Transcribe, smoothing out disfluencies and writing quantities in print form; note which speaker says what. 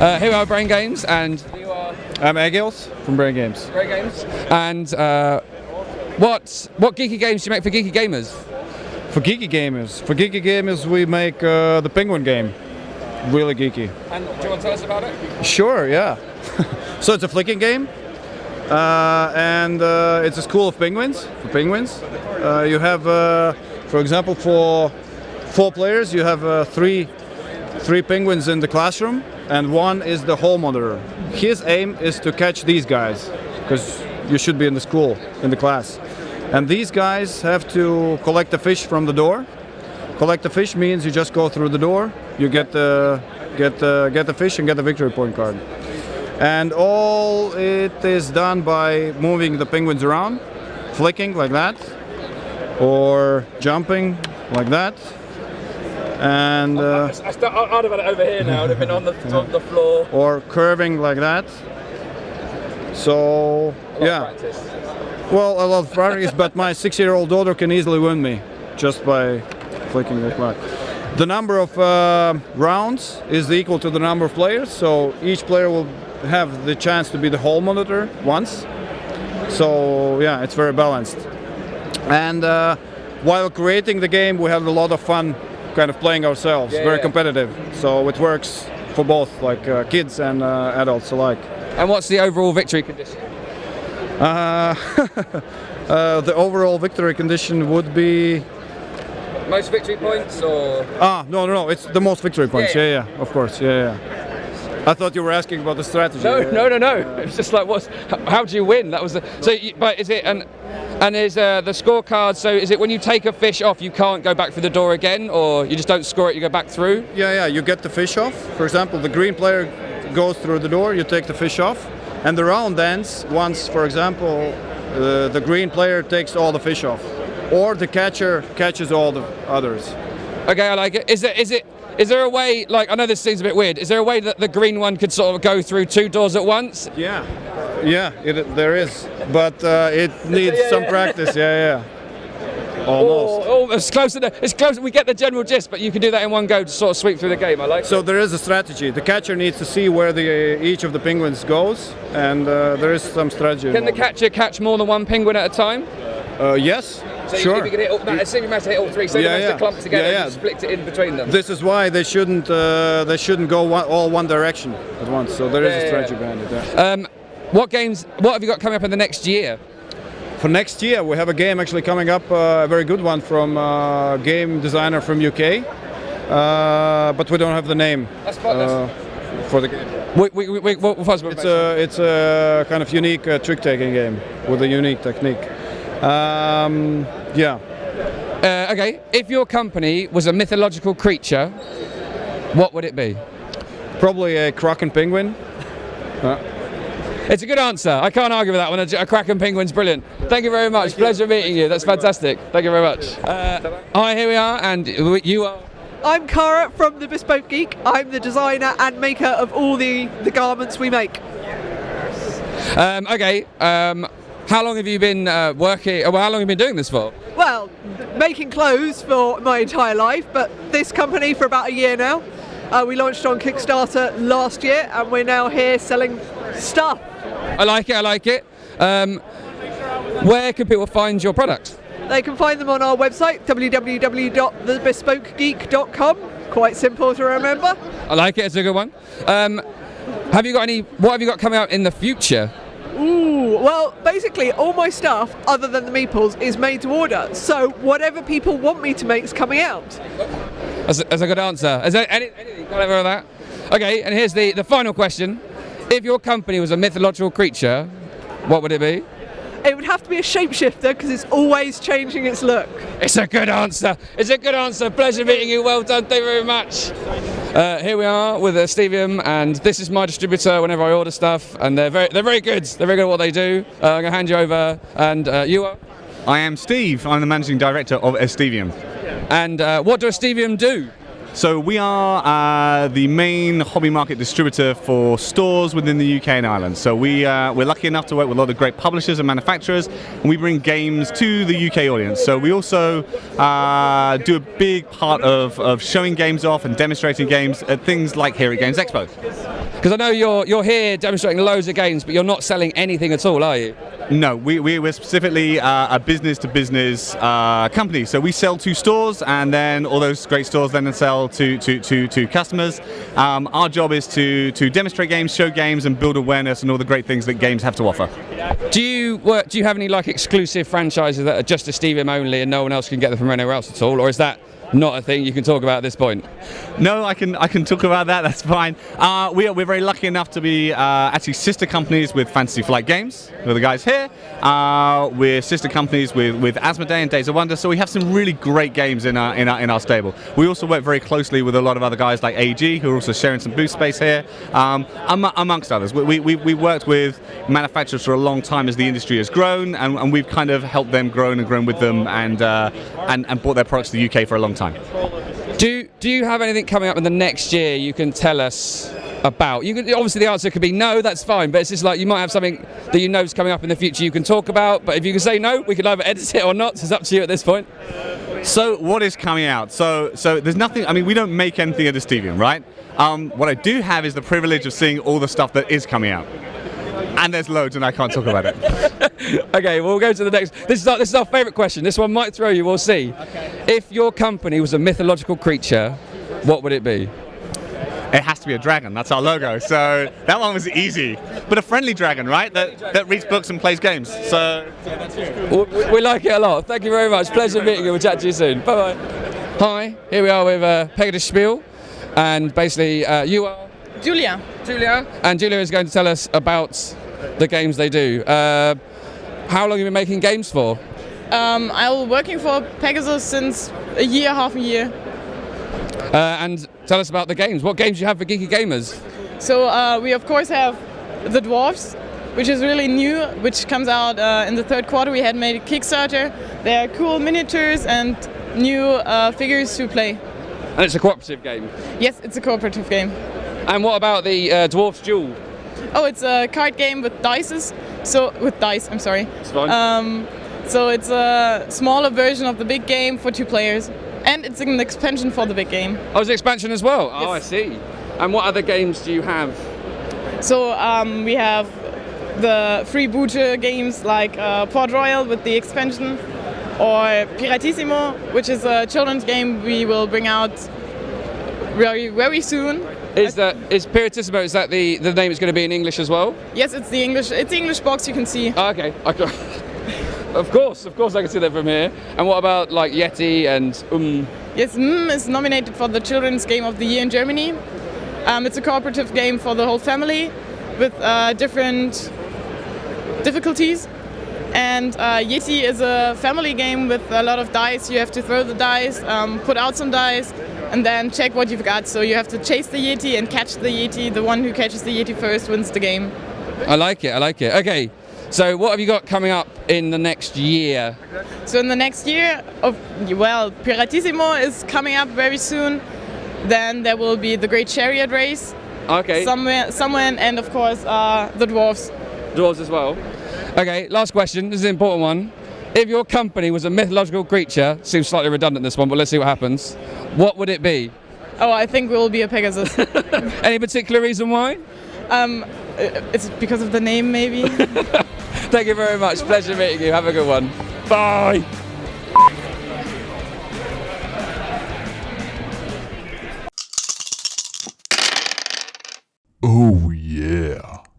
Speaker 1: Here we are, Brain Games, and you are...
Speaker 2: I'm Egils from Brain Games.
Speaker 1: Brain Games. And what geeky games do you make for geeky gamers?
Speaker 2: For geeky gamers, we make the Penguin game. Really geeky.
Speaker 1: And do you want to tell us about it?
Speaker 2: Sure, yeah. So it's a flicking game, and it's a school of penguins. For penguins, you have, for example, for 4 players, you have three penguins in the classroom, and one is the hall monitor. His aim is to catch these guys, because you should be in the school, in the class. And these guys have to collect the fish from the door. Collect the fish means you just go through the door, you get the fish and get the victory point card. And all it is done by moving the penguins around, flicking like that, or jumping like that. And
Speaker 1: I'd have had it over here now. I'd have been on the floor.
Speaker 2: Or curving like that. So yeah. Well, a lot of practice, but my 6-year-old daughter can easily win me just by flicking like that. The number of rounds is equal to the number of players, so each player will have the chance to be the hall monitor once. So yeah, it's very balanced. And while creating the game, we had a lot of fun kind of playing ourselves, very competitive. So it works for both, like kids and adults alike.
Speaker 1: And what's the overall victory condition?
Speaker 2: The overall victory condition would be...
Speaker 1: Most victory points, or...?
Speaker 2: No, it's the most victory points, yeah, of course, yeah. I thought you were asking about the strategy.
Speaker 1: No. It's just like, how do you win? That was the... So, but is it... And is the scorecard, so is it when you take a fish off, you can't go back through the door again, or you just don't score it, you go back through?
Speaker 2: Yeah, you get the fish off. For example, the green player goes through the door, you take the fish off, and the round ends once, for example, the green player takes all the fish off, or the catcher catches all the others.
Speaker 1: Okay, I like it. Is there a way, like, I know this seems a bit weird, is there a way that the green one could sort of go through 2 doors at once?
Speaker 2: Yeah, there is, but it needs some practice, Almost.
Speaker 1: Oh, it's close enough. It's close. We get the general gist, but you can do that in one go to sort of sweep through the game. I like.
Speaker 2: So there is a strategy. The catcher needs to see where each of the penguins goes, and there is some strategy.
Speaker 1: Can the catcher catch more than one penguin at a time?
Speaker 2: Yes.
Speaker 1: So
Speaker 2: sure.
Speaker 1: If you can hit you manage to hit all 3, so you manage to clump together and split it in between them.
Speaker 2: This is why they shouldn't go all one direction at once. So there is a strategy behind it. Yeah.
Speaker 1: What have you got coming up in the next year?
Speaker 2: For next year, we have a game actually coming up, a very good one from a game designer from UK, but we don't have the name for the game. It's a kind of unique trick-taking game with a unique technique.
Speaker 1: Okay, if your company was a mythological creature, what would it be?
Speaker 2: Probably a kraken penguin.
Speaker 1: It's a good answer. I can't argue with that one. A kraken penguin's brilliant. Thank you very much. Pleasure meeting you. That's fantastic. Thank you very much. Hi, here we are, and you are?
Speaker 3: I'm Cara from the Bespoke Geek. I'm the designer and maker of all the garments we make.
Speaker 1: Okay. How long have you been working? Well, how long have you been doing this for?
Speaker 3: Well, making clothes for my entire life, but this company for about a year now. We launched on Kickstarter last year, and we're now here selling stuff.
Speaker 1: I like it. Where can people find your products?
Speaker 3: They can find them on our website, www.thebespokegeek.com. Quite simple to remember.
Speaker 1: I like it. It's a good one. What have you got coming out in the future?
Speaker 3: Ooh, well, basically all my stuff, other than the meeples, is made to order. So whatever people want me to make is coming out.
Speaker 1: That's a good answer. Is there anything clever on that? Okay, and here's the final question. If your company was a mythological creature, what would it be?
Speaker 3: It would have to be a shapeshifter because it's always changing its look.
Speaker 1: It's a good answer. Pleasure meeting you. Well done. Thank you very much. Here we are with Esdevium, and this is my distributor whenever I order stuff, and they're very good. They're very good at what they do. I'm going to hand you over, and you are?
Speaker 4: I am Steve. I'm the managing director of Esdevium.
Speaker 1: And what does Esdevium do?
Speaker 4: So we are the main hobby market distributor for stores within the UK and Ireland. So we're lucky enough to work with a lot of great publishers and manufacturers, and we bring games to the UK audience. So we also do a big part of showing games off and demonstrating games at things like here at Games Expo.
Speaker 1: Because I know you're here demonstrating loads of games, but you're not selling anything at all, are you?
Speaker 4: No, we're specifically a business-to-business company. So we sell to stores, and then all those great stores then sell to customers. Our job is to demonstrate games, show games, and build awareness and all the great things that games have to offer.
Speaker 1: Do you have any like exclusive franchises that are just Esdevium only and no one else can get them from anywhere else at all, or is that not a thing you can talk about at this point?
Speaker 4: No, I can talk about that. That's fine. We're very lucky enough to be actually sister companies with Fantasy Flight Games, with the guys here. We're sister companies with Asmodee and Days of Wonder. So we have some really great games in our stable. We also work very closely with a lot of other guys like AG, who are also sharing some booth space here, amongst others. We worked with manufacturers for a long time as the industry has grown, and we've kind of helped them grow and grown with them, and brought their products to the UK for a long time.
Speaker 1: Do you have anything coming up in the next year you can tell us about? You can, obviously the answer could be no, that's fine, but it's just like you might have something that you know is coming up in the future you can talk about, but if you can say no, we can either edit it or not, so it's up to you at this point.
Speaker 4: So what is coming out? So there's nothing, I mean, we don't make anything at Esdevium, right? What I do have is the privilege of seeing all the stuff that is coming out. And there's loads, and I can't talk about it.
Speaker 1: Okay, we'll go to the next. This is our favourite question. This one might throw you, we'll see. Okay. If your company was a mythological creature, what would it be?
Speaker 4: It has to be a dragon. That's our logo. So that one was easy. But a friendly dragon, right? That reads books and plays games. So yeah, that's it.
Speaker 1: We like it a lot. Thank you very much. Pleasure meeting you. We'll chat to you soon. Bye-bye. Hi, here we are with Pegasus Spiele. And basically, you are?
Speaker 5: Julia.
Speaker 1: And Julia is going to tell us about the games they do. How long have you been making games for?
Speaker 5: I'm working for Pegasus since half a year.
Speaker 1: And tell us about the games. What games do you have for geeky gamers?
Speaker 5: So we of course have the Dwarves, which is really new, which comes out in the third quarter. We had made a Kickstarter. They are cool miniatures and new figures to play.
Speaker 1: And it's a cooperative game?
Speaker 5: Yes, it's a cooperative game.
Speaker 1: And what about the Dwarves Duel?
Speaker 5: Oh, it's a card game with dice. I'm sorry.
Speaker 1: It's fine.
Speaker 5: So it's a smaller version of the big game for 2 players. And it's an expansion for the big game.
Speaker 1: Oh, it's an expansion as well?
Speaker 5: Yes.
Speaker 1: Oh, I see. And what other games do you have?
Speaker 5: So we have the freebooter games like Port Royal with the expansion, or Piratissimo, which is a children's game we will bring out very, very soon.
Speaker 1: Is Piratissimo, is that the name is going to be in English as well?
Speaker 5: Yes, it's the English box you can see.
Speaker 1: Oh, okay. Of course I can see that from here. And what about like Yeti and
Speaker 5: Yes, is nominated for the Children's Game of the Year in Germany. It's a cooperative game for the whole family with different difficulties. And Yeti is a family game with a lot of dice. You have to throw the dice, put out some dice, and then check what you've got. So you have to chase the Yeti and catch the Yeti. The one who catches the Yeti first wins the game.
Speaker 1: I like it. Okay. So what have you got coming up in the next year?
Speaker 5: So in the next year, Piratissimo is coming up very soon. Then there will be the Great Chariot Race.
Speaker 1: Okay.
Speaker 5: Somewhere, and of course the Dwarves.
Speaker 1: Dwarves as well. Okay, last question. This is an important one. If your company was a mythological creature, seems slightly redundant this one, but let's see what happens. What would it be?
Speaker 5: Oh, I think we'll be a Pegasus.
Speaker 1: Any particular reason why?
Speaker 5: It's because of the name, maybe.
Speaker 1: Thank you very much. Pleasure meeting you. Have a good one. Bye.
Speaker 6: Oh yeah.